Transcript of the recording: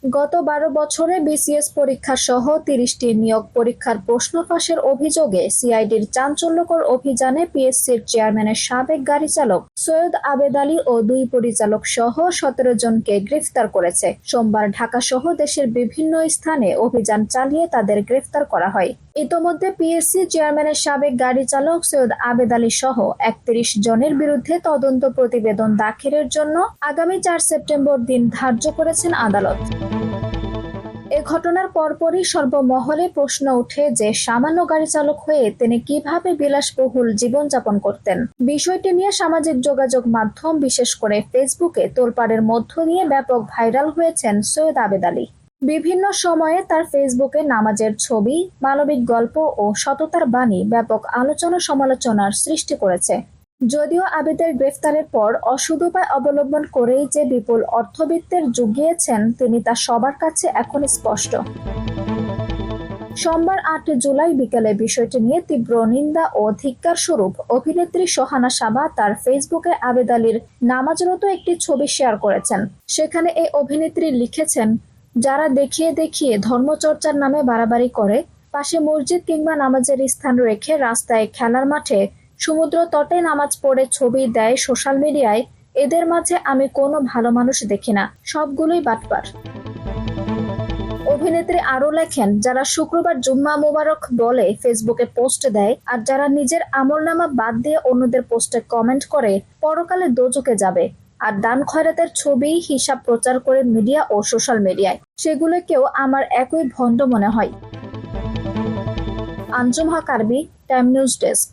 গত ১২ বছরে বিসিএস পরীক্ষা সহ ৩০টি নিয়োগ পরীক্ষার প্রশ্ন ফাঁসের অভিযোগে সিআইডির চাঞ্চল্যকর অভিযানে পিএসসির চেয়ারম্যানের সাবেক গাড়ি চালক সৈয়দ আবেদ আলী ও ২ পরিচালক সহ ১৭ জনকে গ্রেফতার করেছে। সোমবার ঢাকা সহ দেশের বিভিন্ন স্থানে অভিযান চালিয়ে তাদের গ্রেফতার করা হয়। ইতোমধ্যে পিএসসি চেয়ারম্যানের সাবেক গাড়ি চালক সৈয়দ আবেদ আলী সহ ৩১ জনের বিরুদ্ধে তদন্ত প্রতিবেদন দাখিলের জন্য আগামী ৪ সেপ্টেম্বর দিন ধার্য করেছেন আদালত। এ ঘটনার পরপরই সর্বমহলে প্রশ্ন ওঠে যে সামান্য গাড়ি চালক হয়ে তিনি কিভাবে বিলাসবহুল জীবনযাপন করতেন। বিষয়টি নিয়ে সামাজিক যোগাযোগ মাধ্যম বিশেষ করে ফেসবুকে তোলপাড়ের মধ্য দিয়ে ব্যাপক ভাইরাল হয়েছেন সৈয়দ আবেদ আলী। বিভিন্ন সময়ে তার ফেসবুকে নামাজের ছবি, মানবিক গল্প ও সততার বাণী ব্যাপক আলোচনা সমালোচনার সৃষ্টি করেছে। যদিও আবেদের গ্রেফতারের পর অসৎ উপায় অবলম্বন করেই যে বিপুল অর্থবিত্তের জুগিয়েছেন তিনি তা সবার কাছে এখন স্পষ্ট। সোমবার ৮ জুলাই বিকেলে বিষয়টি নিয়ে তীব্র নিন্দা ও ধিক্কার স্বরূপ অভিনেত্রী সোহানা সাবা তার ফেসবুকে আবেদ আলীর নামাজরত একটি ছবি শেয়ার করেছেন। সেখানে এই অভিনেত্রী লিখেছেন, যারা দেখিয়ে দেখিয়ে ধর্মচর্চার নামে বাড়াবাড়ি করে, পাশে মসজিদ কিংবা নামাজের স্থান রেখে রাস্তায়, খেলার মাঠে, সমুদ্র তটে নামাজ পড়ে ছবি দেয় সোশ্যাল মিডিয়ায়, এদের মাঝে আমি কোনো ভালো মানুষ দেখি না, সবগুলোই বাটপার। অভিনেত্রী আরো লেখেন, যারা শুক্রবার জুম্মা মোবারক বলে ফেসবুকে পোস্ট দেয় আর যারা নিজের আমলনামা বাদ দিয়ে অন্যদের পোস্টে কমেন্ট করে পরকালে দোজখে যাবে, আর দান খয়রাতের ছবি হিসাব প্রচার করে মিডিয়া ও সোশ্যাল মিডিয়ায়, সেগুলোকেও আমার একই ভণ্ড মনে হয়। আঞ্জুম হক আরবি, টাইম নিউজ ডেস্ক।